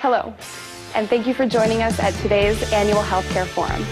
Hello, and thank you for joining us at today's annual Healthcare Forum.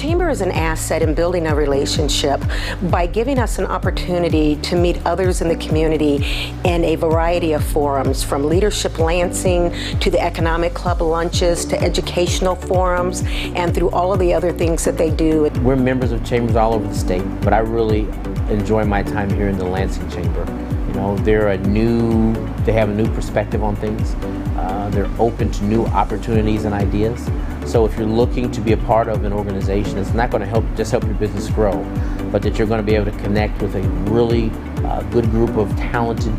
Chamber is an asset in building a relationship by giving us an opportunity to meet others in the community in a variety of forums, from Leadership Lansing to the Economic Club lunches to educational forums and through all of the other things that they do. We're members of chambers all over the state, but I really enjoy my time here in the Lansing Chamber. You know, they have a new perspective on things. They're open to new opportunities and ideas. So if you're looking to be a part of an organization, it's not going to help your business grow, but that you're going to be able to connect with a really good group of talented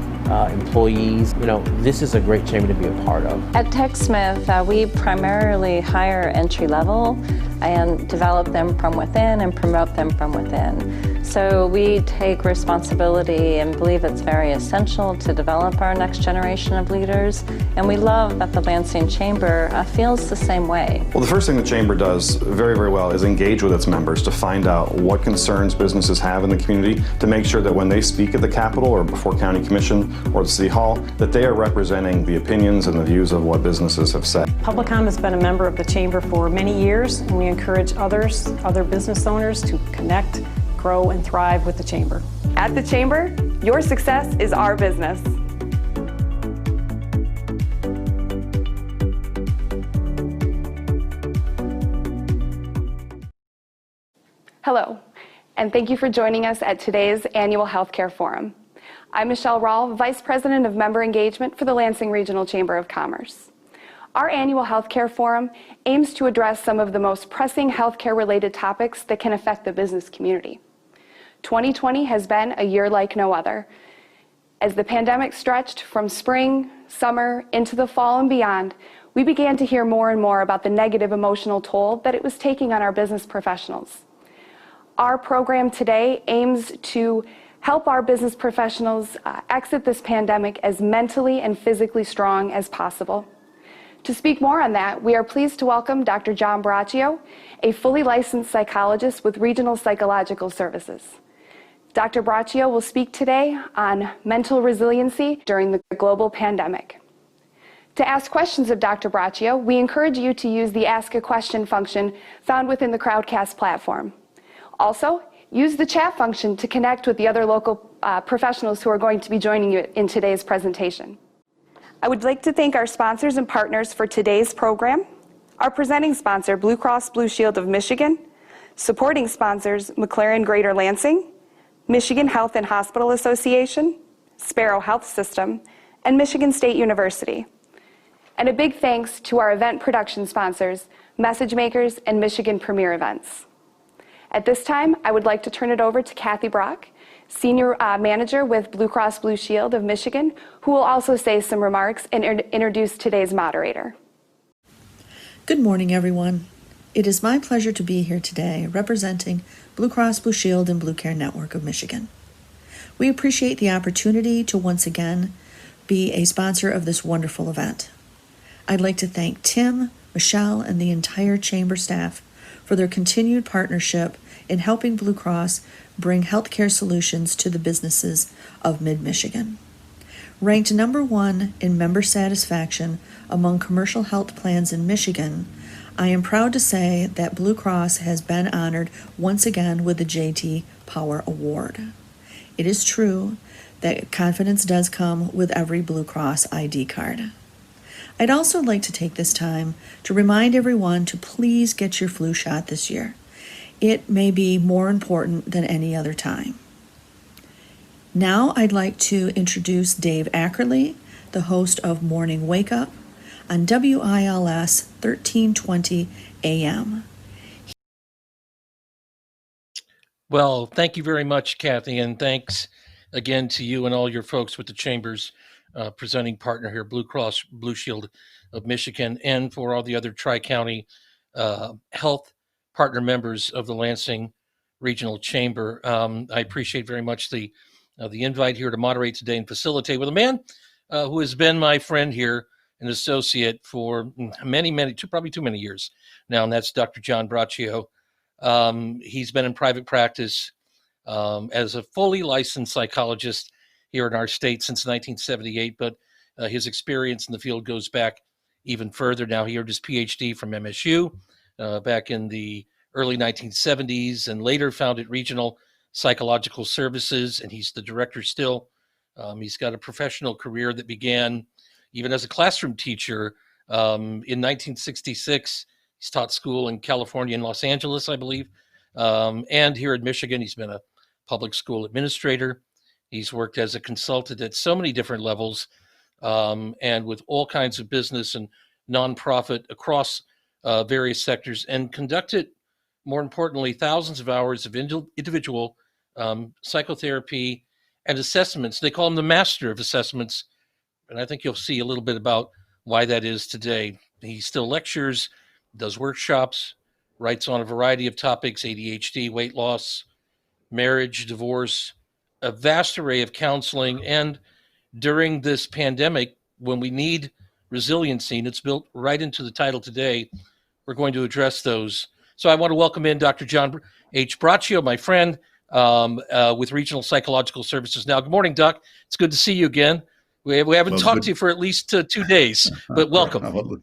employees. You know, this is a great chamber to be a part of. At TechSmith, we primarily hire entry level and develop them from within and promote them from within. So we take responsibility and believe it's very essential to develop our next generation of leaders, and we love that the Lansing Chamber feels the same way. Well, the first thing the Chamber does very, very well is engage with its members to find out what concerns businesses have in the community, to make sure that when they speak at the Capitol or before County Commission or the City Hall, that they are representing the opinions and the views of what businesses have said. Publicom has been a member of the Chamber for many years, and we encourage other business owners to connect, grow, and thrive with the Chamber. At the Chamber, your success is our business. Hello, and thank you for joining us at today's annual Healthcare Forum. I'm Michelle Rahl, Vice President of Member Engagement for the Lansing Regional Chamber of Commerce. Our annual Healthcare Forum aims to address some of the most pressing healthcare-related topics that can affect the business community. 2020 has been a year like no other. As the pandemic stretched from spring, summer, into the fall and beyond, we began to hear more and more about the negative emotional toll that it was taking on our business professionals. Our program today aims to help our business professionals exit this pandemic as mentally and physically strong as possible. To speak more on that, we are pleased to welcome Dr. John Braccio, a fully licensed psychologist with Regional Psychological Services. Dr. Braccio will speak today on mental resiliency during the global pandemic. To ask questions of Dr. Braccio, we encourage you to use the Ask a Question function found within the Crowdcast platform. Also, use the chat function to connect with the other local professionals who are going to be joining you in today's presentation. I would like to thank our sponsors and partners for today's program. Our presenting sponsor, Blue Cross Blue Shield of Michigan. Supporting sponsors, McLaren Greater Lansing, Michigan Health and Hospital Association, Sparrow Health System, and Michigan State University. And a big thanks to our event production sponsors, Message Makers and Michigan Premier Events. At this time, I would like to turn it over to Kathy Brock, Senior Manager with Blue Cross Blue Shield of Michigan, who will also say some remarks and introduce today's moderator. Good morning, everyone. It is my pleasure to be here today representing Blue Cross Blue Shield and Blue Care Network of Michigan. We appreciate the opportunity to once again be a sponsor of this wonderful event. I'd like to thank Tim, Michelle, and the entire Chamber staff for their continued partnership in helping Blue Cross bring healthcare solutions to the businesses of Mid-Michigan. Ranked number 1 in member satisfaction among commercial health plans in Michigan, I am proud to say that Blue Cross has been honored once again with the J.T. Power Award. It is true that confidence does come with every Blue Cross ID card. I'd also like to take this time to remind everyone to please get your flu shot this year. It may be more important than any other time. Now I'd like to introduce Dave Ackerley, the host of Morning Wake Up on WILS 1320 AM. Well, thank you very much, Kathy, and thanks again to you and all your folks with the Chamber's presenting partner here, Blue Cross Blue Shield of Michigan, and for all the other Tri-County health partner members of the Lansing Regional Chamber. I appreciate very much the invite here to moderate today and facilitate with a man who has been my friend here, an associate for probably too many years now, and that's Dr. John Braccio. He's been in private practice as a fully licensed psychologist here in our state since 1978, but his experience in the field goes back even further now. He earned his PhD from MSU back in the early 1970s and later founded Regional Psychological Services, and he's the director still. He's got a professional career that began even as a classroom teacher in 1966. He's taught school in California and Los Angeles, I believe, and here in Michigan. He's been a public school administrator. He's worked as a consultant at so many different levels and with all kinds of business and nonprofit across various sectors, and conducted, more importantly, thousands of hours of individual psychotherapy and assessments. They call him the master of assessments, and I think you'll see a little bit about why that is today. He still lectures, does workshops, writes on a variety of topics: ADHD, weight loss, marriage, divorce, a vast array of counseling. And during this pandemic, when we need resiliency, and it's built right into the title today, we're going to address those. So I want to welcome in Dr. John H. Braccio, my friend, with Regional Psychological Services now. Good morning, Doc. It's good to see you again. We haven't talked to you for at least 2 days, but welcome. Well,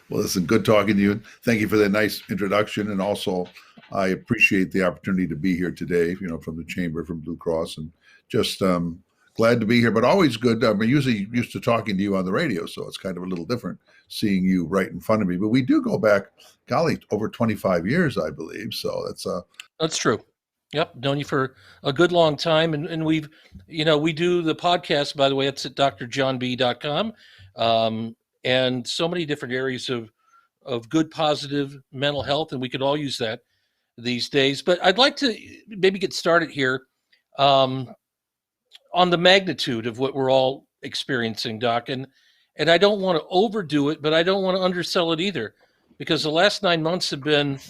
listen, good talking to you. Thank you for that nice introduction. And also, I appreciate the opportunity to be here today, from the Chamber, from Blue Cross, and just glad to be here, but always good. I'm usually used to talking to you on the radio, so it's kind of a little different seeing you right in front of me. But we do go back, golly, over 25 years, I believe. So that's true. Yep, known you for a good long time, and we've, we do the podcast, by the way. It's at drjohnb.com, and so many different areas of good, positive mental health, and we could all use that these days. But I'd like to maybe get started here on the magnitude of what we're all experiencing, Doc, and I don't want to overdo it, but I don't want to undersell it either, because the last 9 months have been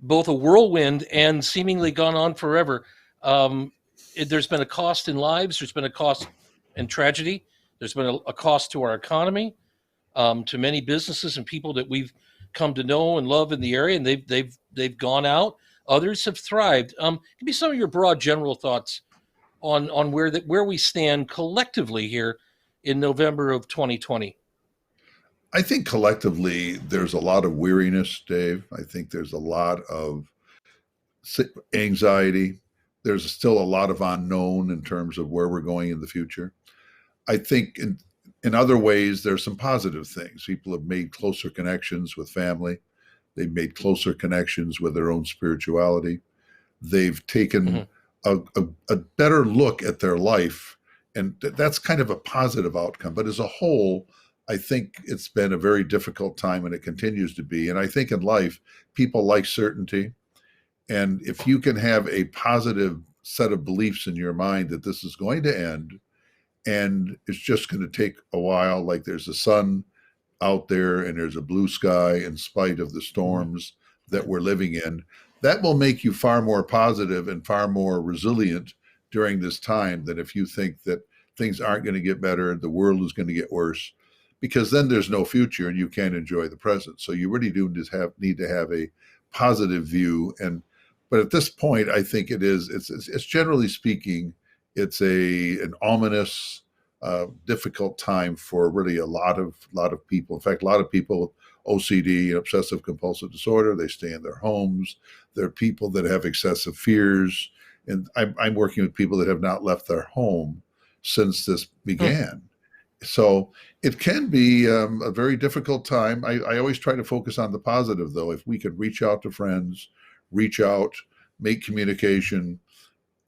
both a whirlwind and seemingly gone on forever. There's been a cost in lives. There's been a cost in tragedy. There's been a cost to our economy, to many businesses and people that we've come to know and love in the area, and they've gone out. Others have thrived. Give me some of your broad general thoughts on where we stand collectively here in November of 2020. I think collectively there's a lot of weariness, Dave. I think there's a lot of anxiety. There's still a lot of unknown in terms of where we're going in the future. I think in other ways, there's some positive things. People have made closer connections with family. They've made closer connections with their own spirituality. They've taken a better look at their life. And that's kind of a positive outcome. But as a whole, I think it's been a very difficult time, and it continues to be. And I think in life, people like certainty. And if you can have a positive set of beliefs in your mind that this is going to end, and it's just going to take a while, like there's a sun out there and there's a blue sky in spite of the storms that we're living in, that will make you far more positive and far more resilient during this time than if you think that things aren't going to get better, the world is going to get worse, because then there's no future and you can't enjoy the present. So you really do need to have a positive view. But at this point, I think it's generally speaking, it's an ominous, difficult time for really a lot of people. In fact, a lot of people with OCD and obsessive compulsive disorder, they stay in their homes. There are people that have excessive fears. And I'm working with people that have not left their home since this began. So it can be a very difficult time. I always try to focus on the positive, though. If we could reach out to friends, make communication,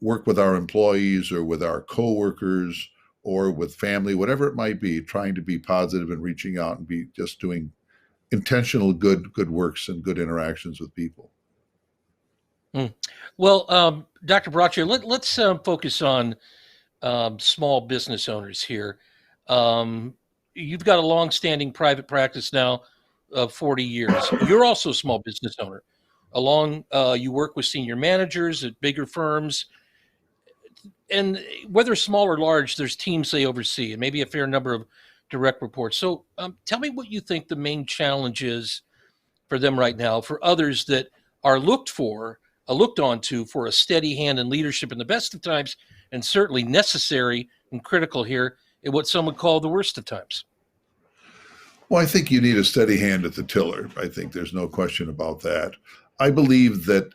work with our employees or with our coworkers or with family, whatever it might be, trying to be positive and reaching out and be just doing intentional good works and good interactions with people. Well, Dr. Braccio, let's focus on small business owners here. You've got a long-standing private practice now of 40 years. You're also a small business owner. You work with senior managers at bigger firms. And whether small or large, there's teams they oversee and maybe a fair number of direct reports. So tell me what you think the main challenge is for them right now, for others that are looked onto for a steady hand in leadership in the best of times, and certainly necessary and critical here in what some would call the worst of times. Well, I think you need a steady hand at the tiller. I think there's no question about that. I believe that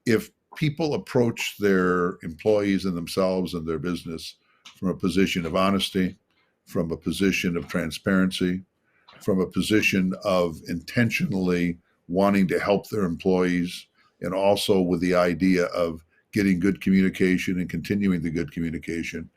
if people approach their employees and themselves and their business from a position of honesty, from a position of transparency, from a position of intentionally wanting to help their employees, and also with the idea of getting good communication and continuing the good communication,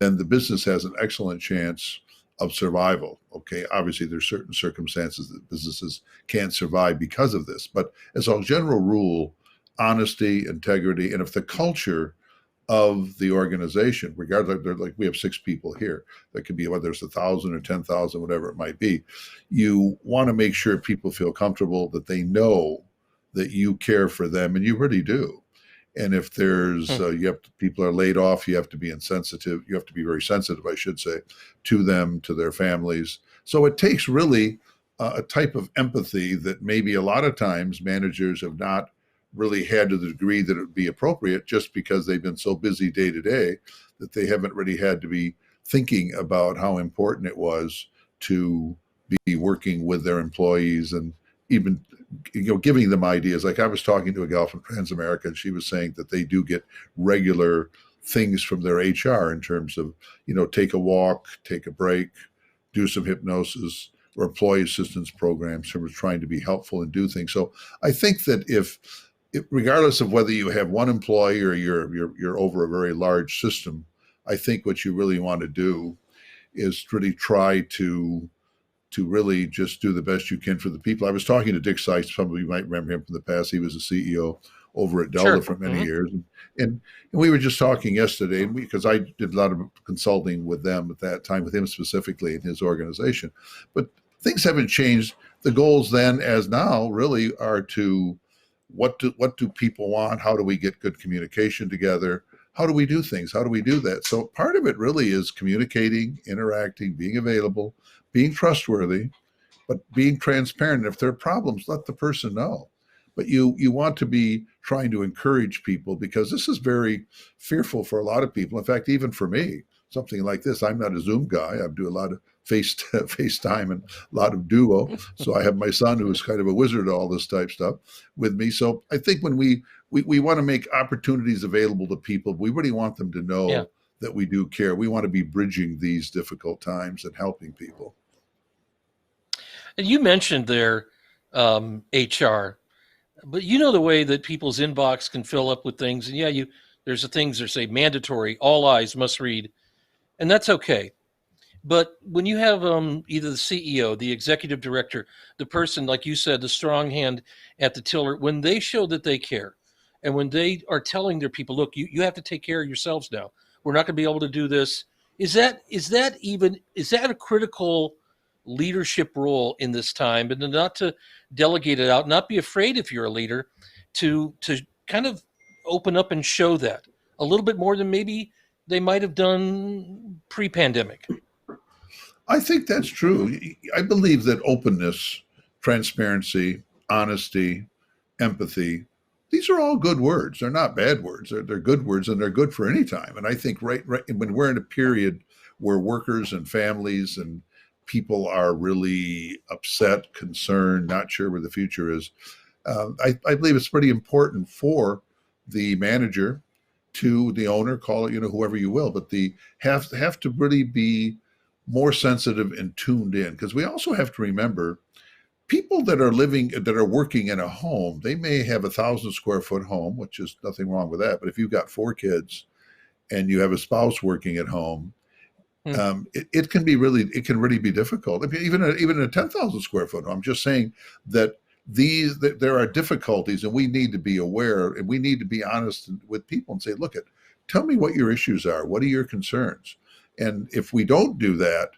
then the business has an excellent chance of survival. Okay, obviously there's certain circumstances that businesses can't survive because of this, but as a general rule, honesty, integrity, and if the culture of the organization, regardless, like we have 6 people here, that could be whether it's 1,000 or 10,000, whatever it might be. You want to make sure people feel comfortable, that they know that you care for them, and you really do. And if there's people are laid off, you have to be insensitive. You have to be very sensitive, I should say, to them, to their families. So it takes really a type of empathy that maybe a lot of times managers have not really had to the degree that it would be appropriate, just because they've been so busy day to day that they haven't really had to be thinking about how important it was to be working with their employees and even giving them ideas. Like I was talking to a gal from Transamerica, and she was saying that they do get regular things from their HR in terms of, take a walk, take a break, do some hypnosis or employee assistance programs, sort of trying to be helpful and do things. So I think that if regardless of whether you have one employee or you're over a very large system, I think what you really want to do is really try to really just do the best you can for the people. I was talking to Dick Sykes. Some of you might remember him from the past. He was the CEO over at Delta for many years. And we were just talking yesterday, and because I did a lot of consulting with them at that time, with him specifically in his organization. But things haven't changed. The goals then as now really are to what do people want? How do we get good communication together? How do we do things? How do we do that? So part of it really is communicating, interacting, being available, being trustworthy, but being transparent. If there are problems, let the person know. But you want to be trying to encourage people, because this is very fearful for a lot of people. In fact, even for me, something like this, I'm not a Zoom guy. I do a lot of FaceTime and a lot of Duo. So I have my son, who is kind of a wizard at all this type stuff, with me. So I think when we want to make opportunities available to people, we really want them to know that we do care. We want to be bridging these difficult times and helping people. And you mentioned their HR, but the way that people's inbox can fill up with things. And there's the things that say mandatory, all eyes must read, and that's okay. But when you have either the CEO, the executive director, the person, like you said, the strong hand at the tiller, when they show that they care, and when they are telling their people, look, you have to take care of yourselves now. We're not going to be able to do this. Is that a critical leadership role in this time? And not to delegate it out, not be afraid if you're a leader to kind of open up and show that a little bit more than maybe they might have done pre-pandemic. I think that's true. I believe that openness, transparency, honesty, empathy, these are all good words. They're not bad words. They're good words, and they're good for any time. And I think right when we're in a period where workers and families and people are really upset, concerned, not sure where the future is, I believe it's pretty important for the manager, to the owner, call it whoever you will, but the have to really be more sensitive and tuned in, because we also have to remember people that are working in a home. They may have 1,000 square foot home, which is nothing wrong with that. But if you've got 4 kids and you have a spouse working at home, it can really be difficult. I mean, even in a 10,000 square foot home. I'm just saying that there are difficulties, and we need to be aware, and we need to be honest with people and say, look, tell me what your issues are. What are your concerns? And if we don't do that,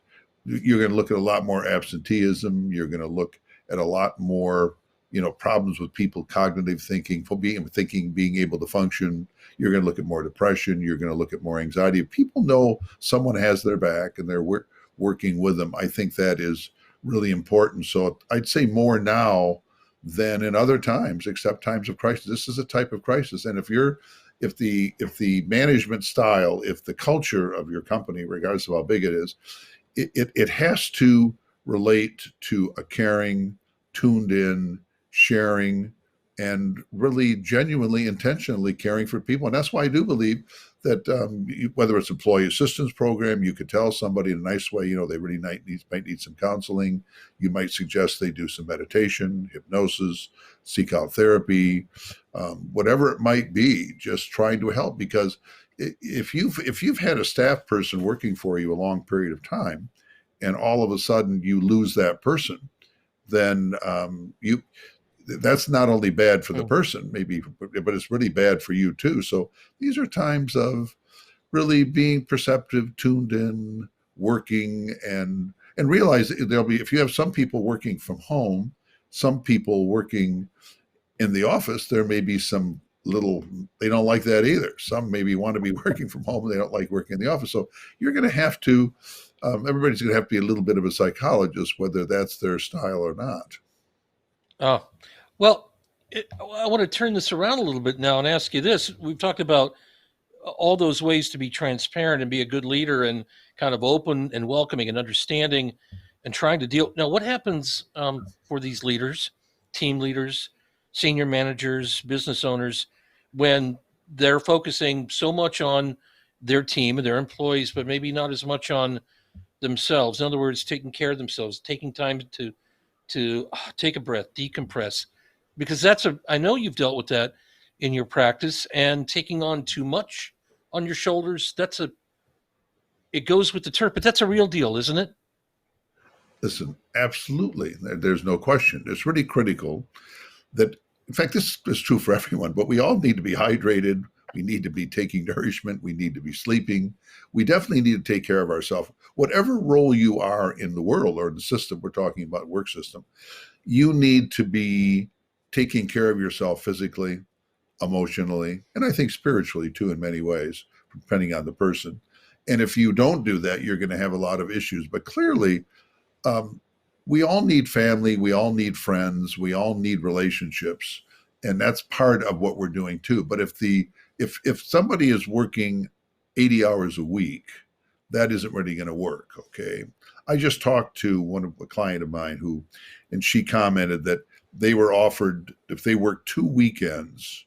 you're going to look at a lot more absenteeism. You're going to look at a lot more, problems with people, cognitive thinking, being able to function. You're going to look at more depression. You're going to look at more anxiety. If people know someone has their back and they're working with them, I think that is really important. So I'd say more now than in other times, except times of crisis. This is a type of crisis. And if the management style, if the culture of your company, regardless of how big it is, it has to relate to a caring, tuned in, sharing, and really genuinely, intentionally caring for people. And that's why I do believe that whether it's employee assistance program, you could tell somebody in a nice way, they really might need some counseling. You might suggest they do some meditation, hypnosis, seek out therapy, whatever it might be, just trying to help. Because if you've had a staff person working for you a long period of time, and all of a sudden you lose that person, then that's not only bad for the person, maybe, but it's really bad for you too. So these are times of really being perceptive, tuned in, working, and realize that there'll be, if you have some people working from home, some people working in the office, there may be some they don't like that either. Some maybe want to be working from home and they don't like working in the office. So you're going to have to, everybody's going to have to be a little bit of a psychologist, whether that's their style or not. Oh, well, I want to turn this around a little bit now and ask you this. We've talked about all those ways to be transparent and be a good leader and kind of open and welcoming and understanding and trying to deal. Now, what happens for these leaders, team leaders, senior managers, business owners, when they're focusing so much on their team and their employees, but maybe not as much on themselves? In other words, taking care of themselves, taking time to take a breath, decompress, because I know you've dealt with that in your practice, and taking on too much on your shoulders. It goes with the turf, but that's a real deal, isn't it? Listen, absolutely. There's no question. It's really critical that, in fact, this is true for everyone, but we all need to be hydrated. We need to be taking nourishment. We need to be sleeping. We definitely need to take care of ourselves. Whatever role you are in the world or in the system, we're talking about work system, you need to be taking care of yourself physically, emotionally, and I think spiritually too, in many ways, depending on the person. And if you don't do that, you're going to have a lot of issues. But clearly, we all need family, we all need friends, we all need relationships, and that's part of what we're doing too. But if somebody is working 80 hours a week, that isn't really going to work. Okay, I just talked to a client of mine and she commented that they were offered, if they worked 2 weekends,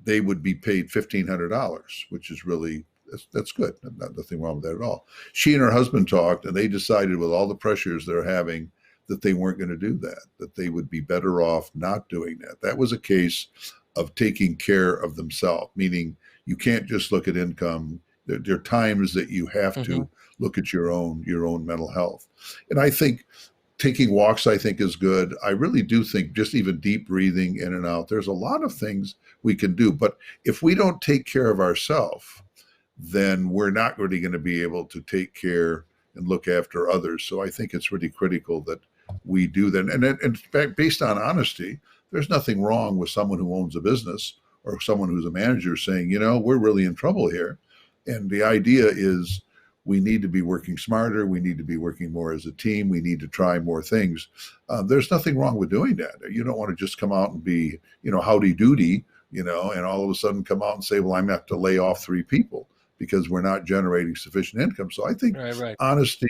they would be paid $1,500, which is really, that's good. Nothing wrong with that at all. She and her husband talked, and they decided, with all the pressures they're having, that they weren't going to do that they would be better off not doing that. That was a case of taking care of themselves, meaning you can't just look at income. There are times that you have to look at your own mental health. And I think taking walks, I think, is good. I really do think just even deep breathing in and out, there's a lot of things we can do. But if we don't take care of ourselves, then we're not really going to be able to take care and look after others. So I think it's really critical that we do that. And in fact, based on honesty, there's nothing wrong with someone who owns a business or someone who's a manager saying, we're really in trouble here. And the idea is we need to be working smarter. We need to be working more as a team. We need to try more things. There's nothing wrong with doing that. You don't want to just come out and be, howdy doody, and all of a sudden come out and say, well, I'm going to have to lay off 3 people because we're not generating sufficient income. So I think honesty,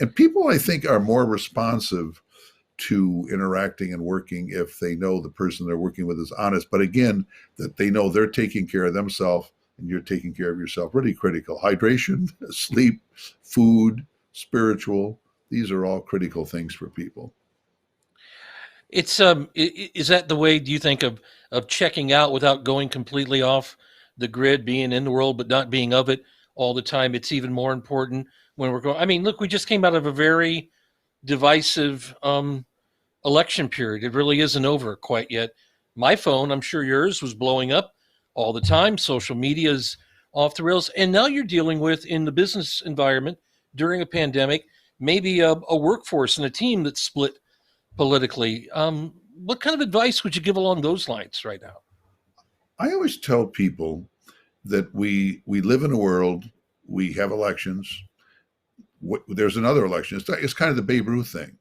and people, I think, are more responsive to interacting and working if they know the person they're working with is honest. But again, that they know they're taking care of themselves and you're taking care of yourself. Really critical. Hydration, sleep, food, spiritual. These are all critical things for people. It's is that the way, do you think, of checking out without going completely off the grid, being in the world but not being of it all the time? It's even more important when we're going. I mean, look, we just came out of a very divisive election period. It really isn't over quite yet. My phone, I'm sure yours, was blowing up all the time. Social media is off the rails. And now you're dealing with, in the business environment during a pandemic, maybe a workforce and a team that's split politically. What kind of advice would you give along those lines right now? I always tell people that we live in a world, we have elections. There's another election. It's kind of the Babe Ruth thing.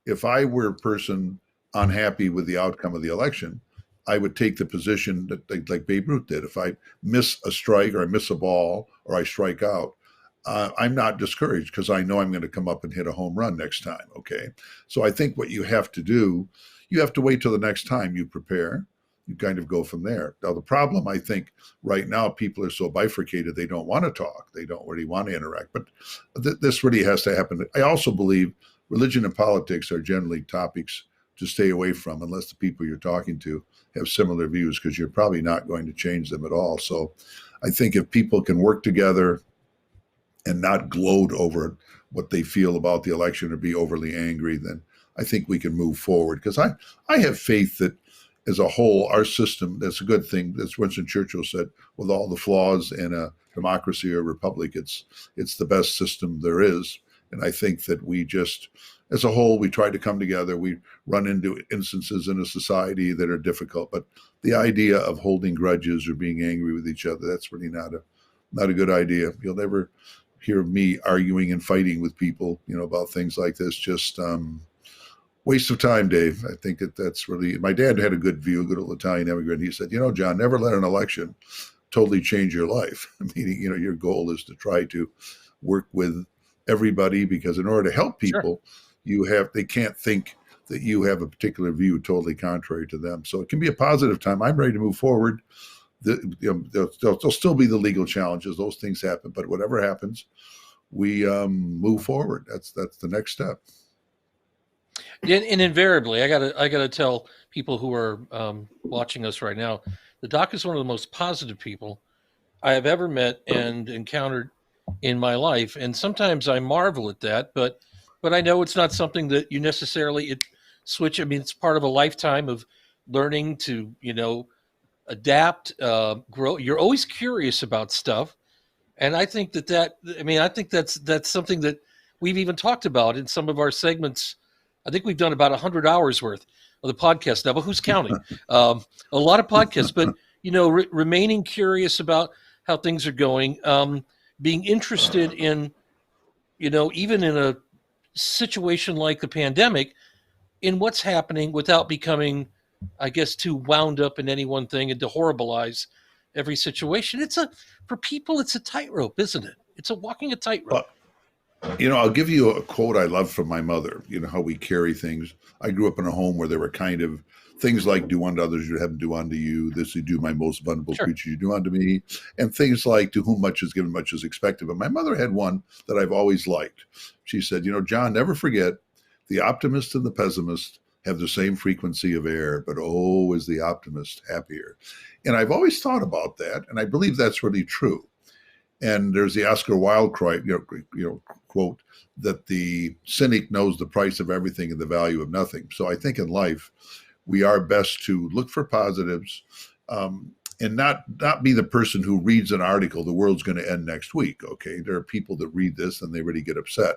If I were a person unhappy with the outcome of the election, I would take the position that like Babe Ruth did. If I miss a strike or I miss a ball or I strike out, I'm not discouraged because I know I'm going to come up and hit a home run next time. Okay. So I think what you have to do, you have to wait till the next time you prepare. You kind of go from there. Now, the problem, I think, right now, people are so bifurcated, they don't want to talk. They don't really want to interact. But this really has to happen. I also believe religion and politics are generally topics to stay away from unless the people you're talking to have similar views, because you're probably not going to change them at all. So I think if people can work together and not gloat over what they feel about the election or be overly angry, then I think we can move forward. Because I have faith that as a whole, our system, that's a good thing. As Winston Churchill said, with all the flaws in a democracy or republic, it's the best system there is. And I think that we just, as a whole, we try to come together. We run into instances in a society that are difficult, but the idea of holding grudges or being angry with each other, that's really not a good idea. You'll never hear me arguing and fighting with people, about things like this. Just waste of time, Dave. I think that's really, my dad had a good view, a good old Italian immigrant. He said, John, never let an election totally change your life. Meaning, your goal is to try to work with everybody, because in order to help people, they can't think that you have a particular view totally contrary to them. So it can be a positive time. I'm ready to move forward. There'll still be the legal challenges. Those things happen, but whatever happens, we move forward. That's the next step. And invariably, I gotta tell people who are watching us right now, the doc is one of the most positive people I have ever met and encountered in my life. And sometimes I marvel at that, but I know it's not something that you necessarily switch. I mean, it's part of a lifetime of learning to adapt, grow. You're always curious about stuff, and I think I think that's something that we've even talked about in some of our segments. I think we've done about 100 hours worth of the podcast now, but who's counting? A lot of podcasts, but remaining curious about how things are going, being interested in, even in a situation like the pandemic, in what's happening without becoming, I guess, too wound up in any one thing and to horribilize every situation. For people, it's a tightrope, isn't it? It's walking a tightrope. I'll give you a quote I love from my mother. How we carry things. I grew up in a home where there were kind of things like do unto others you have them do unto you. This you do my most vulnerable creature you do unto me. And things like to whom much is given, much is expected. But my mother had one that I've always liked. She said, John, never forget the optimist and the pessimist have the same frequency of air, but oh, is the optimist happier. And I've always thought about that. And I believe that's really true. And there's the Oscar Wilde quote that the cynic knows the price of everything and the value of nothing. So I think in life, we are best to look for positives and not be the person who reads an article, the world's going to end next week. Okay, there are people that read this and they really get upset.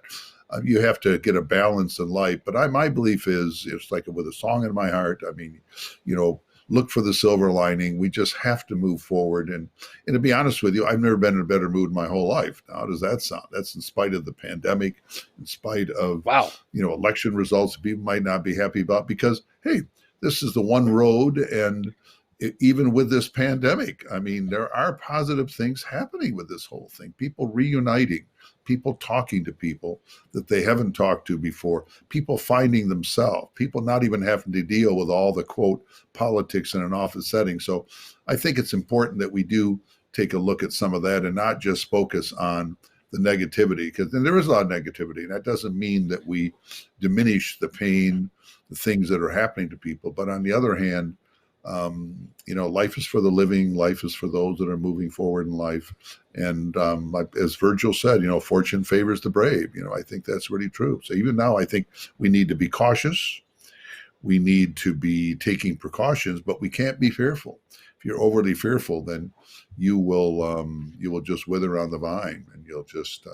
You have to get a balance in life. But my belief is, it's like with a song in my heart. I mean, look for the silver lining. We just have to move forward. And to be honest with you, I've never been in a better mood in my whole life. Now, how does that sound? That's in spite of the pandemic, in spite of, election results people might not be happy about, because, hey, this is the one road. And even with this pandemic, I mean, there are positive things happening with this whole thing. People reuniting, people talking to people that they haven't talked to before, people finding themselves, people not even having to deal with all the, quote, politics in an office setting. So I think it's important that we do take a look at some of that and not just focus on the negativity, because then there is a lot of negativity. And that doesn't mean that we diminish the pain, the things that are happening to people. But on the other hand, life is for the living. Life is for those that are moving forward in life. And as Virgil said, fortune favors the brave. I think that's really true. So even now, I think we need to be cautious. We need to be taking precautions, but we can't be fearful. If you're overly fearful, then you will just wither on the vine, and you'll just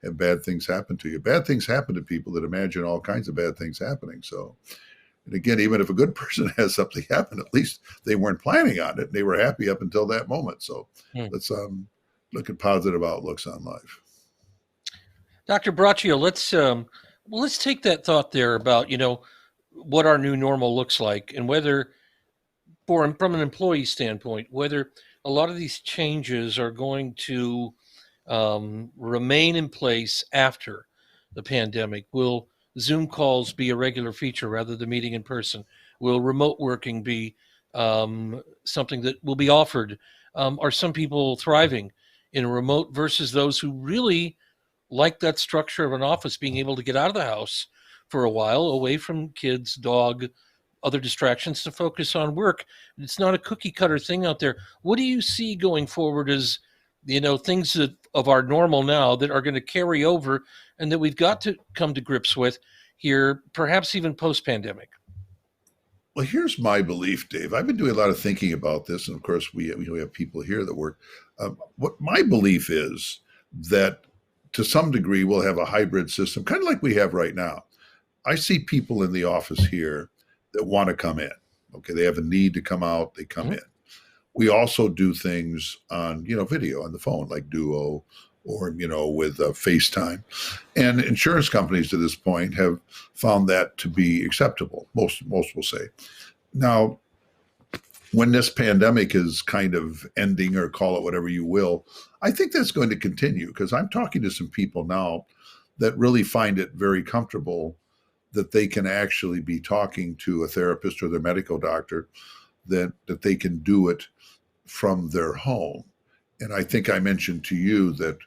have bad things happen to you. Bad things happen to people that imagine all kinds of bad things happening. So. And again, even if a good person has something happen, at least they weren't planning on it. They were happy up until that moment. So let's look at positive outlooks on life. Dr. Braccio, let's take that thought there about, what our new normal looks like, and whether, from an employee standpoint, whether a lot of these changes are going to remain in place after the pandemic? Will Zoom calls be a regular feature rather than meeting in person? Will remote working be something that will be offered? Are some people thriving in remote versus those who really like that structure of an office, being able to get out of the house for a while, away from kids, dog, other distractions, to focus on work? It's not a cookie cutter thing out there. What do you see going forward as, things that of our normal now that are going to carry over and that we've got to come to grips with here, perhaps even post pandemic? Well, here's my belief, Dave. I've been doing a lot of thinking about this, and of course, we have people here that work. What my belief is that to some degree we'll have a hybrid system, kind of like we have right now. I see people in the office here that want to come in. Okay, they have a need to come out, they come in. We also do things on video on the phone, like Duo or with FaceTime. And insurance companies to this point have found that to be acceptable. Most will say. Now, when this pandemic is kind of ending, or call it whatever you will, I think that's going to continue, because I'm talking to some people now that really find it very comfortable that they can actually be talking to a therapist or their medical doctor, that they can do it from their home. And I think I mentioned to you that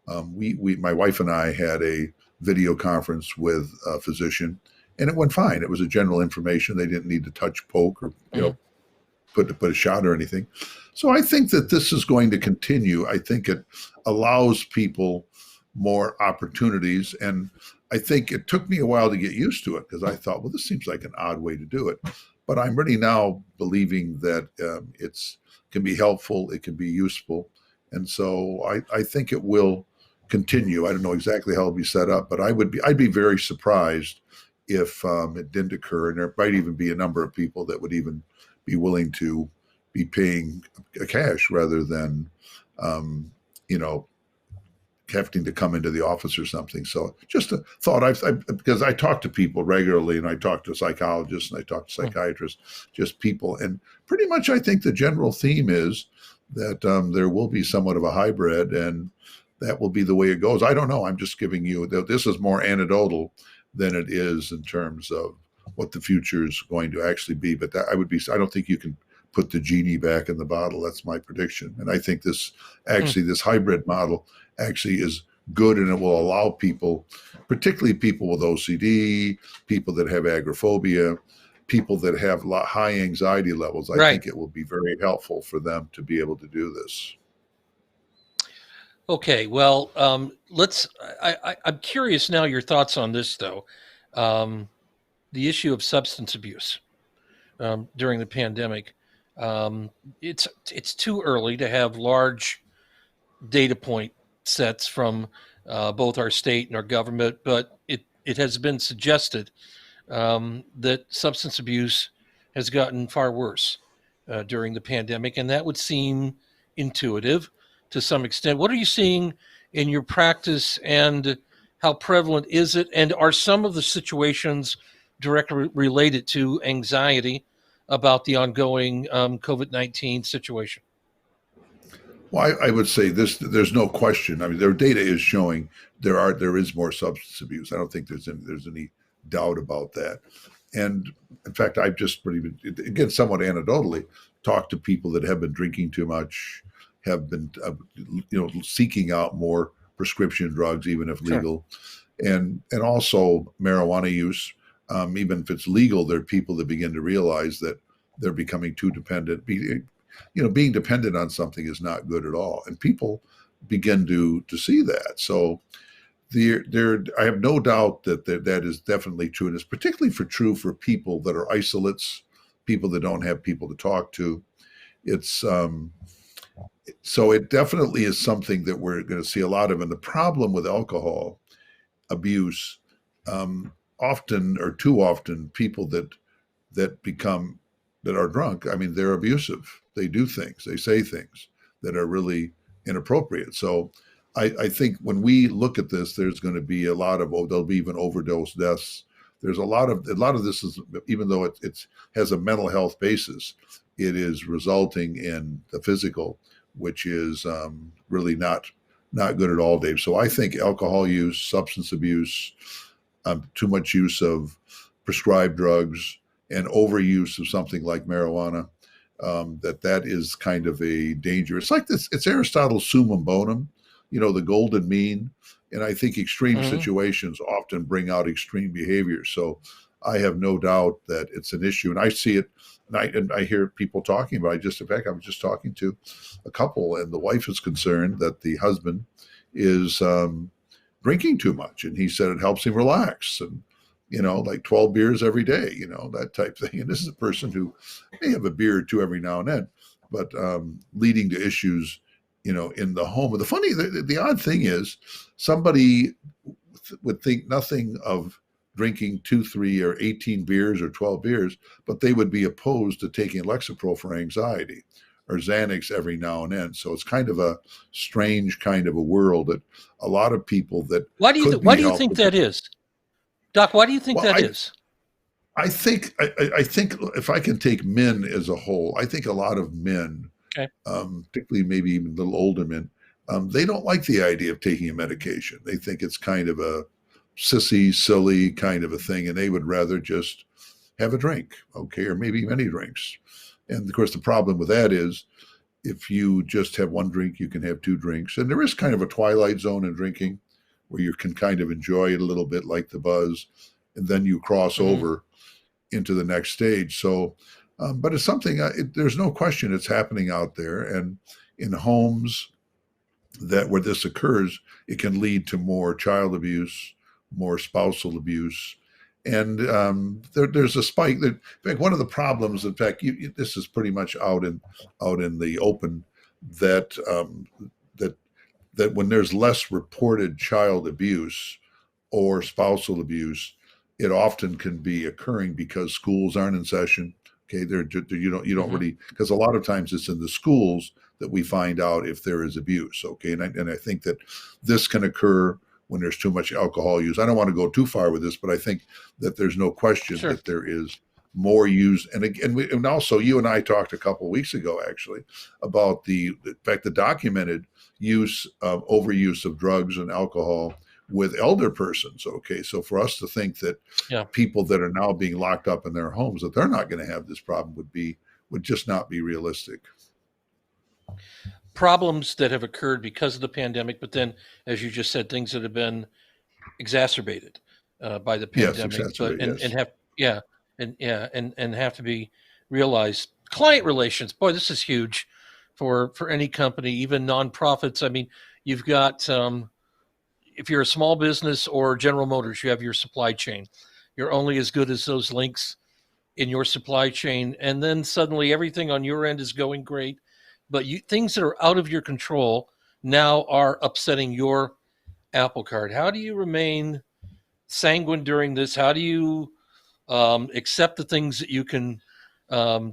my wife and I had a video conference with a physician, and it went fine. It was a general information. They didn't need to touch, poke, or put a shot or anything. So I think that this is going to continue. I think it allows people more opportunities, and I think it took me a while to get used to it, because I thought, well, this seems like an odd way to do it. But I'm really now believing that it's can be helpful, it can be useful, and so I think it will continue. I don't know exactly how it'll be set up, but I'd be very surprised if it didn't occur, and there might even be a number of people that would even be willing to be paying cash rather than having to come into the office or something. So just a thought. Because I talk to people regularly, and I talk to psychologists and I talk to psychiatrists, just people, and pretty much I think the general theme is that there will be somewhat of a hybrid, and that will be the way it goes. I don't know. I'm just giving you, this is more anecdotal than it is in terms of what the future is going to actually be. But I don't think you can put the genie back in the bottle. That's my prediction. And I think this hybrid model actually is good, and it will allow people, particularly people with OCD, people that have agoraphobia, people that have high anxiety levels. I think it will be very helpful for them to be able to do this. Okay, well, I'm curious now your thoughts on this, though. The issue of substance abuse during the pandemic. It's too early to have large data point sets from both our state and our government, but it has been suggested that substance abuse has gotten far worse during the pandemic, and that would seem intuitive to some extent. What are you seeing in your practice, and how prevalent is it? And are some of the situations directly related to anxiety about the ongoing COVID-19 situation? Well, I would say this: there's no question. I mean, their data is showing there is more substance abuse. I don't think there's any doubt about that. And in fact, I've just again, somewhat anecdotally, talked to people that have been drinking too much, have been seeking out more prescription drugs, even if legal, and also marijuana use. Even if it's legal, there are people that begin to realize that they're becoming too dependent. Being dependent on something is not good at all, and people begin to see that. So I have no doubt that is definitely true, and it's particularly true for people that are isolates, people that don't have people to talk to. It's so it definitely is something that we're going to see a lot of. And the problem with alcohol abuse, often or too often, people that are drunk, I mean, they're abusive. They do things, they say things that are really inappropriate. So I think when we look at this, there's going to be there'll be even overdose deaths. There's a lot of this is, even though it has a mental health basis, it is resulting in the physical, which is really not not good at all, Dave. So I think alcohol use, substance abuse, too much use of prescribed drugs, and overuse of something like marijuana, that is kind of a danger. It's like this. It's Aristotle's summum bonum, the golden mean. And I think extreme Mhm. situations often bring out extreme behavior. So I have no doubt that it's an issue, and I see it. And I hear people talking about it. In fact, I was just talking to a couple, and the wife is concerned that the husband is drinking too much, and he said it helps him relax, and like 12 beers every day, that type thing. And this is a person who may have a beer or two every now and then, but leading to issues, in the home. And the odd thing is, somebody would think nothing of drinking 2, 3, or 18 beers or 12 beers, but they would be opposed to taking Lexapro for anxiety or Xanax every now and then. So it's kind of a strange kind of a world that a lot of people that could Why be do you helped think with. that is, Doc? Why do you think Well, that is? I think if I can take men as a whole, I think a lot of men, Okay. particularly maybe even little older men, they don't like the idea of taking a medication. They think it's kind of a sissy, silly kind of a thing, and they would rather just have a drink, okay, or maybe many drinks. And of course, the problem with that is, if you just have one drink, you can have two drinks, and there is kind of a twilight zone in drinking, where you can kind of enjoy it a little bit, like the buzz, and then you cross Mhm. over into the next stage. So, but it's something. There's no question it's happening out there, and in homes that where this occurs, it can lead to more child abuse, more spousal abuse, and there's a spike. That, in fact, one of the problems, in fact, this is pretty much out in the open, that that that when there's less reported child abuse or spousal abuse, it often can be occurring because schools aren't in session. Okay, you don't Mhm. really, because a lot of times it's in the schools that we find out if there is abuse. Okay, and I think that this can occur when there's too much alcohol use. I don't want to go too far with this, but I think that there's no question Sure. that there is more use. And again, and also you and I talked a couple of weeks ago actually about in fact, the documented use of overuse of drugs and alcohol with elder persons. Okay, so for us to think that Yeah. people that are now being locked up in their homes, that they're not going to have this problem, would just not be realistic. Problems that have occurred because of the pandemic, but then, as you just said, things that have been exacerbated by the Yes, pandemic, but exacerbate. Yes. and have to be realized. Client relations, boy, this is huge for any company, even nonprofits. I mean, you've got if you're a small business or General Motors, you have your supply chain. You're only as good as those links in your supply chain, and then suddenly everything on your end is going great, but things that are out of your control now are upsetting your apple cart. How do you remain sanguine during this? How do you accept the things that you can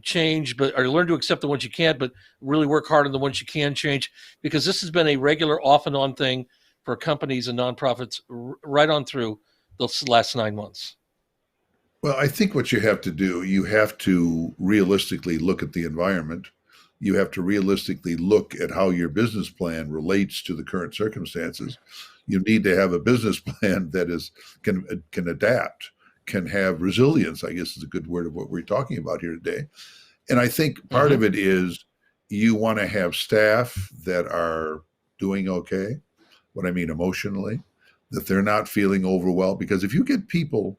change, or learn to accept the ones you can't, but really work hard on the ones you can change? Because this has been a regular off and on thing for companies and nonprofits right on through the last 9 months. Well, I think what you have to do, you have to realistically look at the environment. You have to realistically look at how your business plan relates to the current circumstances. You need to have a business plan that can adapt, can have resilience, I guess is a good word of what we're talking about here today. And I think part Mm-hmm. of it is you want to have staff that are doing okay. What I mean emotionally, that they're not feeling overwhelmed. Because if you get people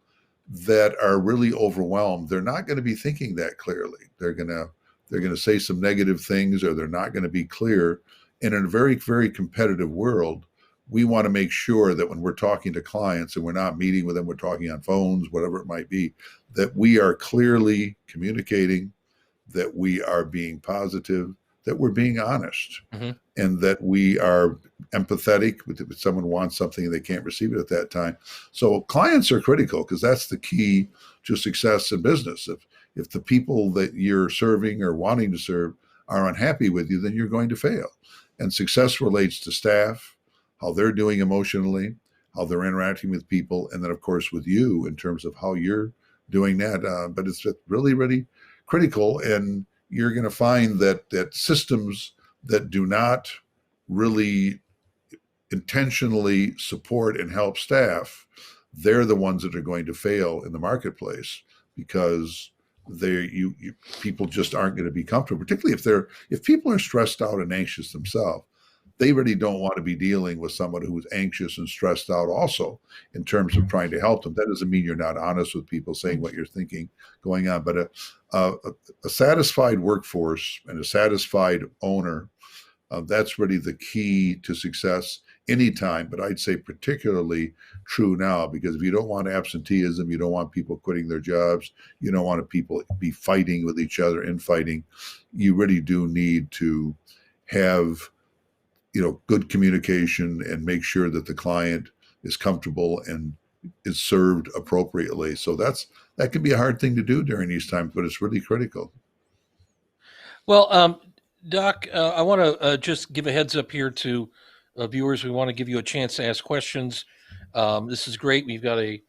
that are really overwhelmed, they're not going to be thinking that clearly. They're going to say some negative things, or they're not going to be clear. And in a very, very competitive world, we want to make sure that when we're talking to clients and we're not meeting with them, we're talking on phones, whatever it might be, that we are clearly communicating, that we are being positive, that we're being honest, Mm-hmm. and that we are empathetic. If someone wants something and they can't receive it at that time. So clients are critical, because that's the key to success in business. If the people that you're serving or wanting to serve are unhappy with you, then you're going to fail. And success relates to staff, how they're doing emotionally, how they're interacting with people, and then of course with you in terms of how you're doing that. But it's really, really critical. And you're going to find that systems that do not really intentionally support and help staff, they're the ones that are going to fail in the marketplace because people just aren't going to be comfortable, particularly if people are stressed out and anxious themselves. They really don't want to be dealing with someone who's anxious and stressed out also in terms of trying to help them. That doesn't mean you're not honest with people saying what you're thinking going on, but a satisfied workforce and a satisfied owner, that's really the key to success anytime, but I'd say particularly true now, because if you don't want absenteeism, you don't want people quitting their jobs, you don't want people be fighting with each other, infighting, you really do need to have good communication and make sure that the client is comfortable and is served appropriately. So that can be a hard thing to do during these times, but it's really critical. Well, Doc, I want to just give a heads up here to viewers. We want to give you a chance to ask questions. This is great. We've got a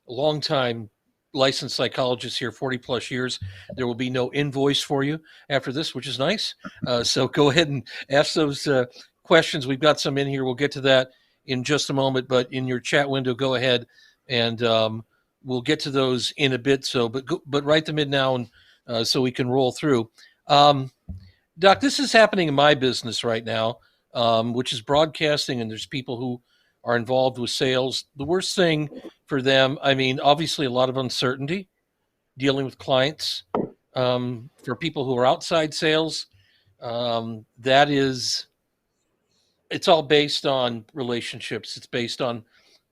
longtime licensed psychologist here, 40 plus years. There will be no invoice for you after this, which is nice. So go ahead and ask those questions. We've got some in here. We'll get to that in just a moment, but in your chat window, go ahead and we'll get to those in a bit. So, but write them in now and so we can roll through. Doc, this is happening in my business right now, which is broadcasting, and there's people who are involved with sales. The worst thing for them, I mean, obviously a lot of uncertainty dealing with clients. For people who are outside sales, it's all based on relationships. It's based on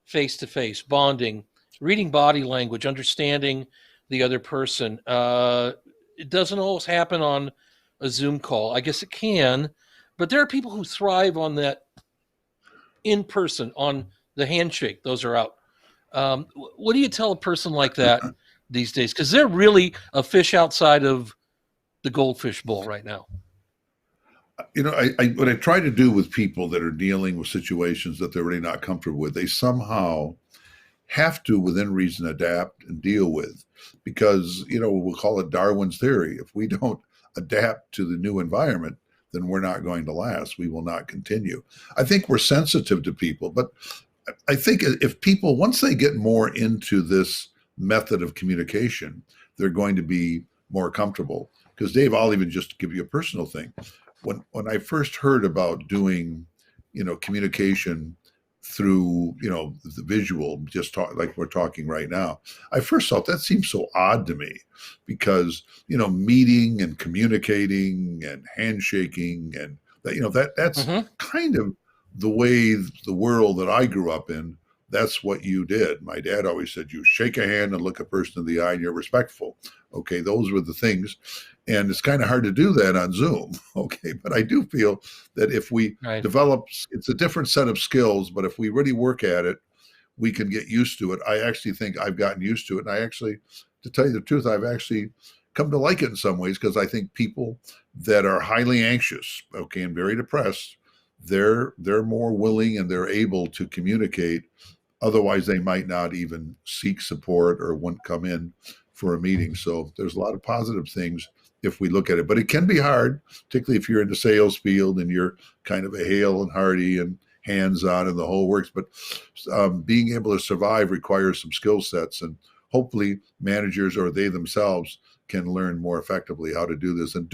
face-to-face bonding, reading body language, understanding the other person. It doesn't always happen on a Zoom call. I guess it can, but there are people who thrive on that in person, on the handshake. Those are out. What do you tell a person like that these days? Because they're really a fish outside of the goldfish bowl right now. What I try to do with people that are dealing with situations that they're really not comfortable with, they somehow have to, within reason, adapt and deal with, because, we'll call it Darwin's theory. If we don't adapt to the new environment, then we're not going to last. We will not continue. I think we're sensitive to people, but I think if people, once they get more into this method of communication, they're going to be more comfortable. Because Dave, I'll even just give you a personal thing. When I first heard about doing, communication through, the visual, just like we're talking right now, I first thought that seemed so odd to me because, meeting and communicating and handshaking and that's kind of the way the world that I grew up in, that's what you did. My dad always said, you shake a hand and look a person in the eye and you're respectful. Okay, those were the things. And it's kind of hard to do that on Zoom. Okay, but I do feel that if we develop, it's a different set of skills, but if we really work at it, we can get used to it. I actually think I've gotten used to it. And I actually, to tell you the truth, I've actually come to like it in some ways, because I think people that are highly anxious, okay, and very depressed, they're more willing and they're able to communicate. Otherwise, they might not even seek support or wouldn't come in for a meeting. So there's a lot of positive things if we look at it, but it can be hard, particularly if you're in the sales field and you're kind of a hale and hearty and hands-on and the whole works. But being able to survive requires some skill sets, and hopefully managers or they themselves can learn more effectively how to do this. And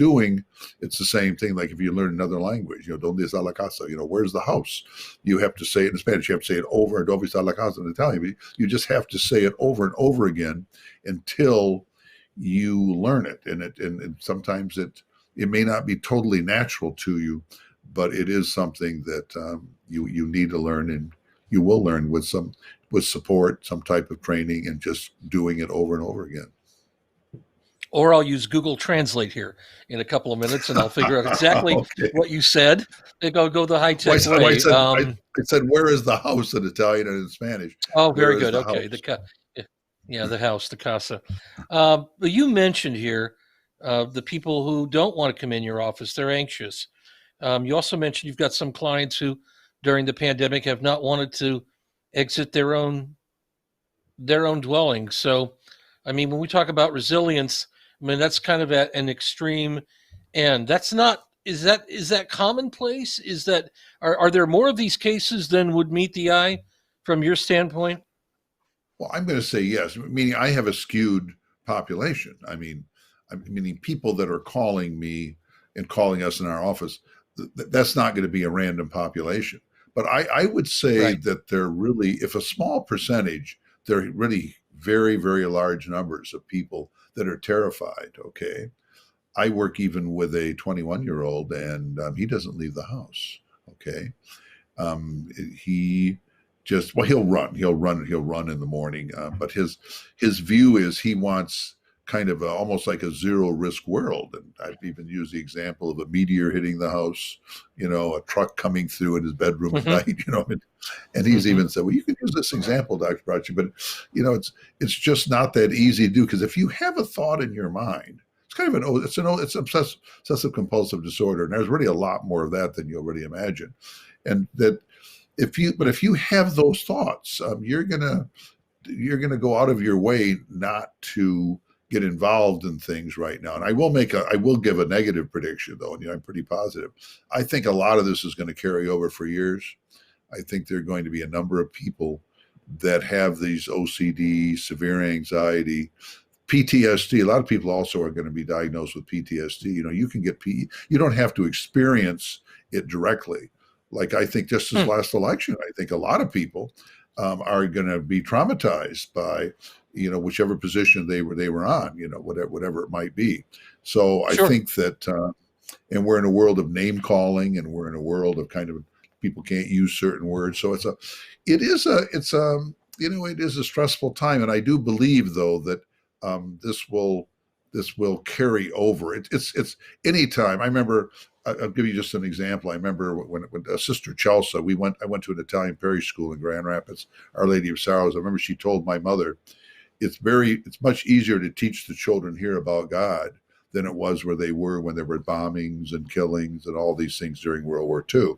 it's the same thing. Like if you learn another language, ¿Dónde está la casa? Where's the house? You have to say it in Spanish. You have to say it over. ¿Dónde está la casa? In Italian. You just have to say it over and over again until you learn it. And sometimes it may not be totally natural to you, but it is something that you need to learn, and you will learn with support, some type of training, and just doing it over and over again. Or I'll use Google Translate here in a couple of minutes, and I'll figure out exactly what you said. Go the high-tech way. I said, where is the house in Italian and in Spanish? Oh, very good. Okay. The house, the casa. But you mentioned here the people who don't want to come in your office. They're anxious. You also mentioned you've got some clients who, during the pandemic, have not wanted to exit their own dwelling. So, I mean, when we talk about resilience, I mean, that's kind of at an extreme end. That's not is that commonplace? Is that are there more of these cases than would meet the eye from your standpoint? Well, I'm going to say yes, meaning I have a skewed population. Meaning people that are calling me and calling us in our office, that's not going to be a random population. But I would say Right. that they're really, if a small percentage, they're really very, very large numbers of people that are terrified. Okay. I work even with a 21-year-old, and he doesn't leave the house. Okay. He just, well, he'll run in the morning. But his view is he wants kind of almost like a zero risk world. And I've even used the example of a meteor hitting the house, a truck coming through in his bedroom at Mm-hmm. night, and he's Mm-hmm. even said, well, you can use this example, Dr. Brachi, but it's just not that easy to do, because if you have a thought in your mind, it's kind of it's obsessive compulsive disorder, and there's really a lot more of that than you already imagine. And that if you have those thoughts, you're gonna go out of your way not to get involved in things right now. And I will give a negative prediction, though, and I'm pretty positive. I think a lot of this is going to carry over for years. I think there are going to be a number of people that have these OCD, severe anxiety, PTSD. A lot of people also are going to be diagnosed with PTSD. You can get you don't have to experience it directly. Like, I think just this last election, I think a lot of people are going to be traumatized by whichever position they were on, whatever it might be. So I Sure. think that, and we're in a world of name calling, and we're in a world of kind of people can't use certain words. So it is a stressful time, and I do believe, though, that this will carry over. It's any time. I remember. I'll give you just an example. I remember when Sister Chelsea, I went to an Italian parish school in Grand Rapids, Our Lady of Sorrows. I remember she told my mother, it's much easier to teach the children here about God than it was where they were when there were bombings and killings and all these things during World War II.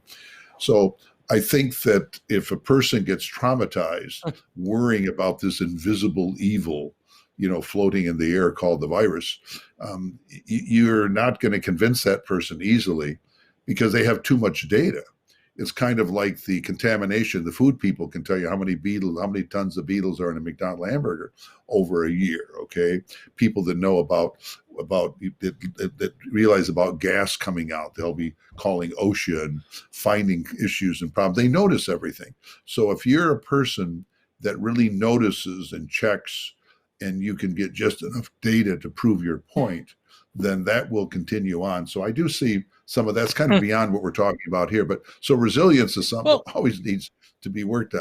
So I think that if a person gets traumatized worrying about this invisible evil, floating in the air called the virus, you're not going to convince that person easily, because they have too much data. It's kind of like the contamination. The food people can tell you how many tons of beetles are in a McDonald's hamburger over a year. Okay, people that know about that realize about gas coming out, they'll be calling OSHA and finding issues and problems. They notice everything. So if you're a person that really notices and checks, and you can get just enough data to prove your point, then that will continue on. So I do see some of that's kind of beyond what we're talking about here. But so resilience is something Well, that always needs to be worked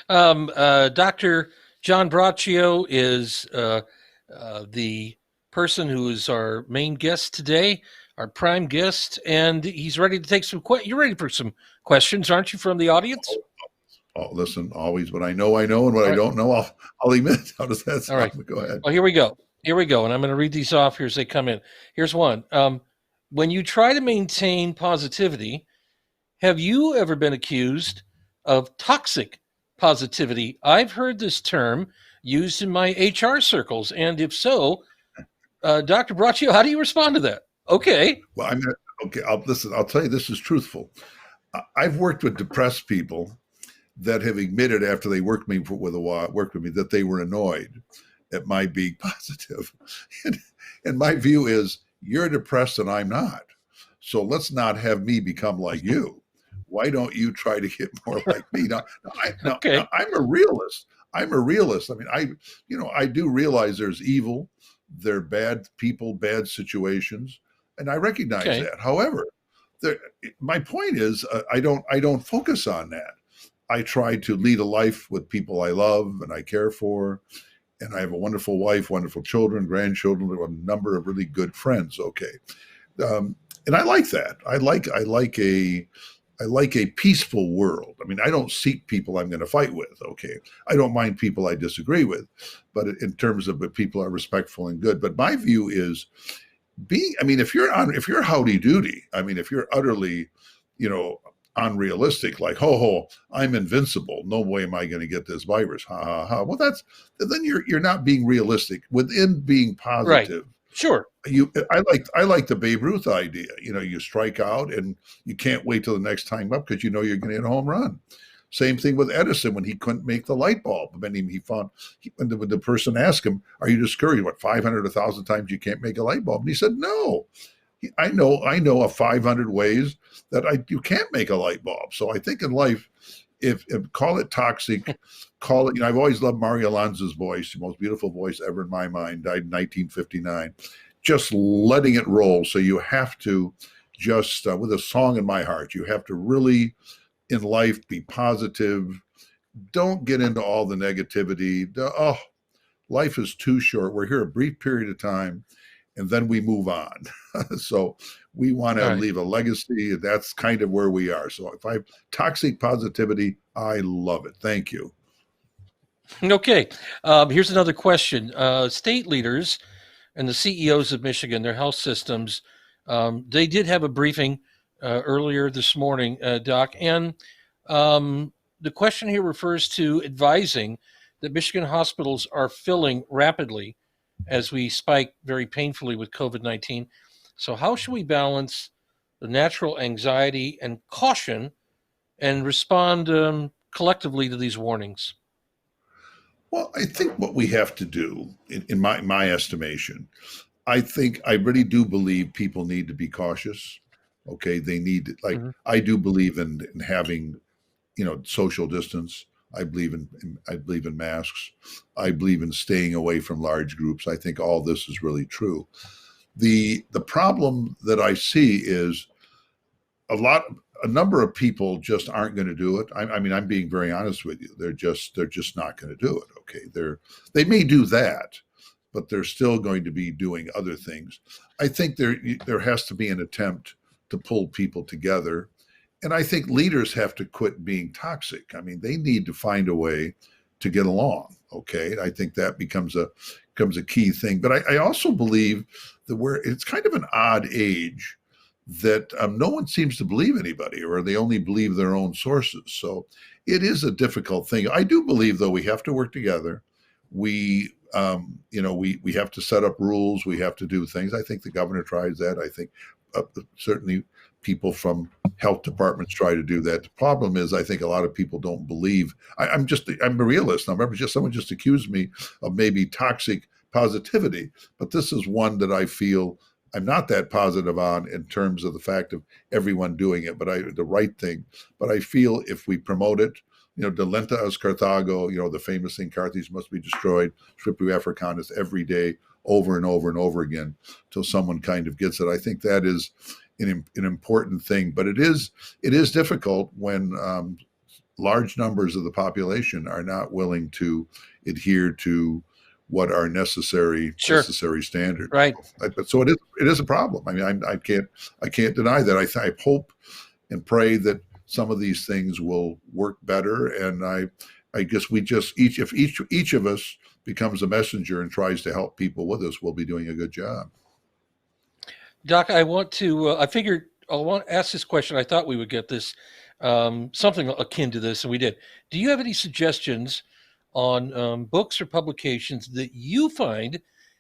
on. Dr. John Braccio is the person who is our main guest today, our prime guest, and he's ready to take some questions. You're ready for some questions, aren't you, from the audience? Oh, listen, always what I know, and what I don't know, I'll admit. How does that sound? All right. Go ahead. Well, here we go. And I'm going to read these off here as they come in. Here's one. When you try to maintain positivity, have you ever been accused of toxic positivity? I've heard this term used in my HR circles. And if so, Dr. Braccio, how do you respond to that? Okay. Well, okay. I'll tell you, this is truthful. I've worked with depressed people that have admitted after they worked with me that they were annoyed at my being positive. And my view is, you're depressed and I'm not. So let's not have me become like you. Why don't you try to get more like me? Now, Okay. I'm a realist. I mean, I do realize there's evil, there are bad people, bad situations, and I recognize Okay. that. However, my point is, I don't focus on that. I try to lead a life with people I love and I care for. And I have a wonderful wife, wonderful children, grandchildren, a number of really good friends. Okay. And I like that. I like a peaceful world. I mean, I don't seek people I'm going to fight with. Okay. I don't mind people I disagree with, but in terms of people are respectful and good. But my view is, if you're howdy doody, if you're utterly, unrealistic, like, I'm invincible, no way am I going to get this virus, ha ha ha. Well, then you're not being realistic. Within being Right. positive, Sure. I like the Babe Ruth idea. You strike out and you can't wait till the next time up because you know you're going to hit a home run. Same thing with Edison when he couldn't make the light bulb. But then when the person asked him, "Are you discouraged? What 500, 1,000 times you can't make a light bulb?" And he said, "No, I know of 500 ways that you can't make a light bulb." So I think in life, if call it toxic, call it. I've always loved Mario Lanza's voice, the most beautiful voice ever in my mind. Died in 1959. Just letting it roll. So you have to just with a song in my heart, you have to really in life be positive. Don't get into all the negativity. Oh, life is too short. We're here a brief period of time and then we move on. So we want to All right. leave a legacy. That's kind of where we are. So if I have toxic positivity, I love it. Thank you. Okay. Here's another question. State leaders and the CEOs of Michigan, their health systems, they did have a briefing earlier this morning, Doc. And the question here refers to advising that Michigan hospitals are filling rapidly as we spike very painfully with COVID-19. So, how should we balance the natural anxiety and caution and respond collectively to these warnings? Well, I think what we have to do, in my estimation, I really do believe people need to be cautious. Okay, they need like Hmm. I do believe in having social distance. I believe in masks. I believe in staying away from large groups. I think all this is really true. The problem that I see is a number of people just aren't going to do it. I mean, I'm being very honest with you. They're just not going to do it. Okay, they may do that, but they're still going to be doing other things. I think there has to be an attempt to pull people together, and I think leaders have to quit being toxic. I mean, they need to find a way to get along. Okay, I think that becomes a key thing. But I also believe that it's kind of an odd age that no one seems to believe anybody, or they only believe their own sources. So it is a difficult thing. I do believe, though, we have to work together. We have to set up rules. We have to do things. I think the governor tries that. I think certainly people from health departments try to do that. The problem is, I think a lot of people don't believe. I'm a realist. I remember someone just accused me of maybe toxic positivity, but this is one that I feel I'm not that positive on in terms of the fact of everyone doing it, but the right thing. But I feel if we promote it, Delenta as Carthago, the famous thing, Carthage must be destroyed, Scriptu Africanus every day, over and over and over again, till someone kind of gets it. I think that is an important thing, but it is difficult when large numbers of the population are not willing to adhere to what are necessary Sure. standards. Right. So it is a problem. I mean, I can't deny that. I hope and pray that some of these things will work better. And I guess we just if each of us becomes a messenger and tries to help people with us, we'll be doing a good job. Doc, I want to, I figured I want to ask this question. I thought we would get this, something akin to this, and we did. Do you have any suggestions on books or publications that you find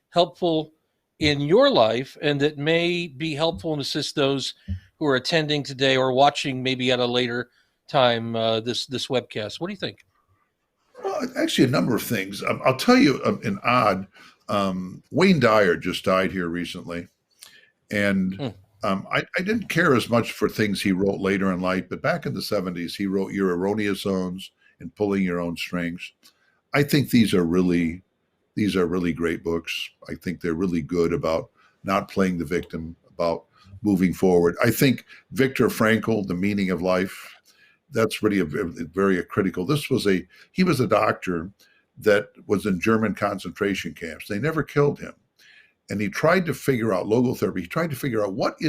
helpful in your life and that may be helpful and assist those who are attending today or watching maybe at a later time this webcast? What do you think? Well, actually, a number of things. I'll tell you an odd. Wayne Dyer just died here recently, and I didn't care as much for things he wrote later in life, but back in the 70s, he wrote Your Erroneous Zones and Pulling Your Own Strings. I think these are really great books. I think they're really good about not playing the victim, about moving forward. I think Viktor Frankl, The Meaning of Life, that's really very critical. He was a doctor that was in German concentration camps. They never killed him. And he tried to figure out logotherapy. He tried to figure out what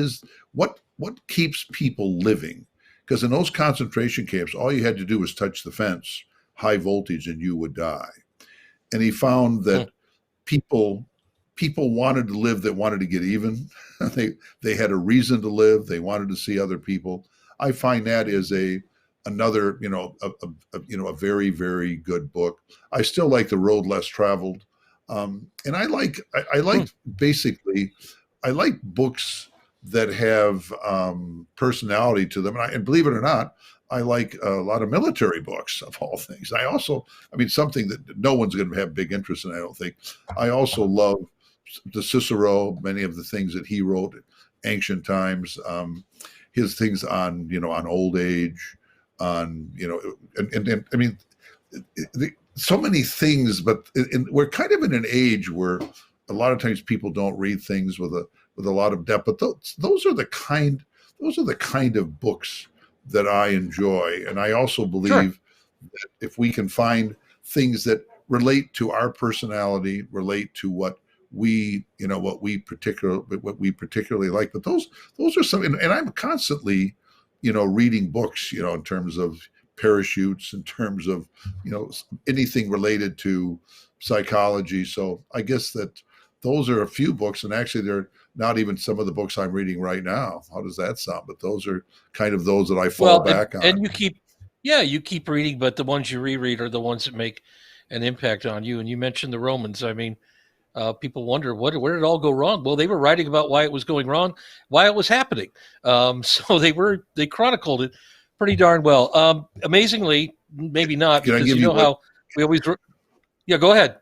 keeps people living. Because in those concentration camps, all you had to do was touch the fence, high voltage, and you would die. And he found that people wanted to live, that wanted to get even. They had a reason to live. They wanted to see other people. I find that is another a very, very good book. I still like The Road Less Traveled. And I like basically, I like books that have personality to them. And believe it or not, I like a lot of military books of all things. I mean, something that no one's going to have big interest in, I don't think. I also love the Cicero, many of the things that he wrote, ancient times, his things on, on old age, on, and I mean, so many things, but we're kind of in an age where a lot of times people don't read things with a lot of depth. But those are the kind of books that I enjoy, and I also believe that if we can find things that relate to our personality, relate to what we particularly like. But those are some, and I'm constantly, reading books, in terms of parachutes, in terms of, anything related to psychology. So I guess that those are a few books, and actually they're not even some of the books I'm reading right now. How does that sound? But those are kind of those that I fall back on. And you keep reading, but the ones you reread are the ones that make an impact on you. And you mentioned the Romans. I mean, people wonder where did it all go wrong? Well, they were writing about why it was going wrong, why it was happening. So they chronicled it pretty darn well. Amazingly, maybe not, because how we always. Yeah, go ahead.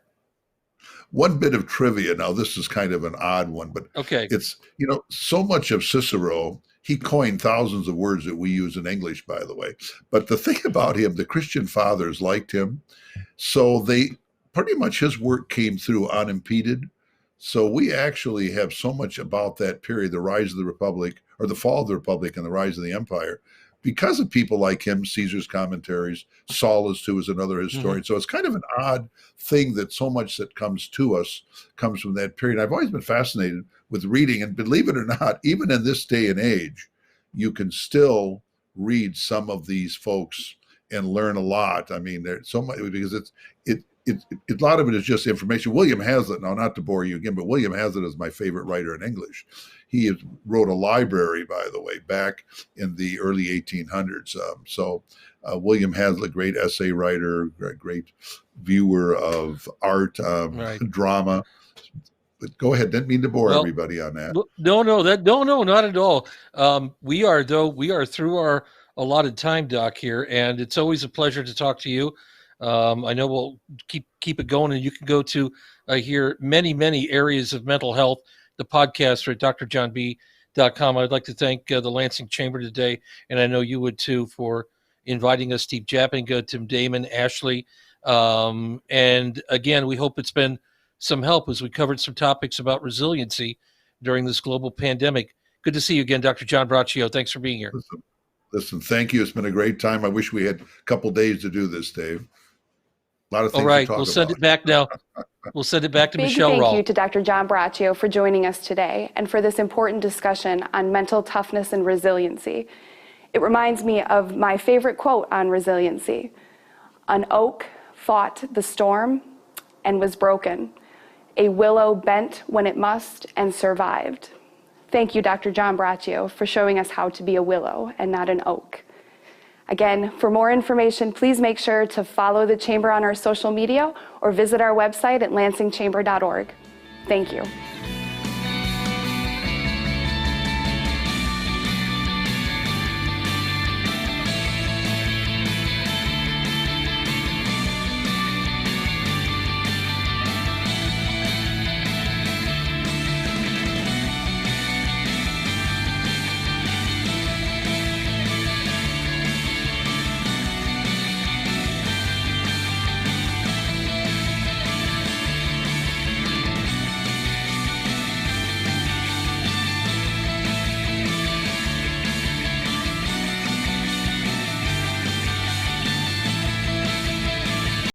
One bit of trivia. Now, this is kind of an odd one, but okay, it's, so much of Cicero, he coined thousands of words that we use in English, by the way. But the thing about him, the Christian fathers liked him. So pretty much his work came through unimpeded. So we actually have so much about that period, the rise of the Republic, or the fall of the Republic and the rise of the Empire, because of people like him, Caesar's Commentaries, Sallust, who is another historian. So it's kind of an odd thing that so much that comes to us comes from that period. I've always been fascinated with reading, and believe it or not, even in this day and age, you can still read some of these folks and learn a lot. I mean, there's so much, because a lot of it is just information. William Hazlitt, now not to bore you again, but William Hazlitt is my favorite writer in English. He wrote a library, by the way, back in the early 1800s. William Hazlitt, great essay writer, great viewer of art, drama. But go ahead. Didn't mean to bore everybody on that. No, not at all. We are through our allotted time, Doc, here, and it's always a pleasure to talk to you. I know we'll keep it going, and you can go to hear many areas of mental health. The podcast are at drjohnb.com. I'd like to thank the Lansing Chamber today, and I know you would too, for inviting us, Steve Japping, Tim Damon, Ashley. And again, we hope it's been some help as we covered some topics about resiliency during this global pandemic. Good to see you again, Dr. John Braccio. Thanks for being here. Listen, thank you. It's been a great time. I wish we had a couple days to do this, Dave. A lot of things All right, to talk we'll send about. It back now. We'll send it back to Michelle Rawl. Thank you to Dr. John Braccio for joining us today and for this important discussion on mental toughness and resiliency. It reminds me of my favorite quote on resiliency. An oak fought the storm and was broken. A willow bent when it must and survived. Thank you, Dr. John Braccio, for showing us how to be a willow and not an oak. Again, for more information, please make sure to follow the Chamber on our social media or visit our website at lansingchamber.org. Thank you.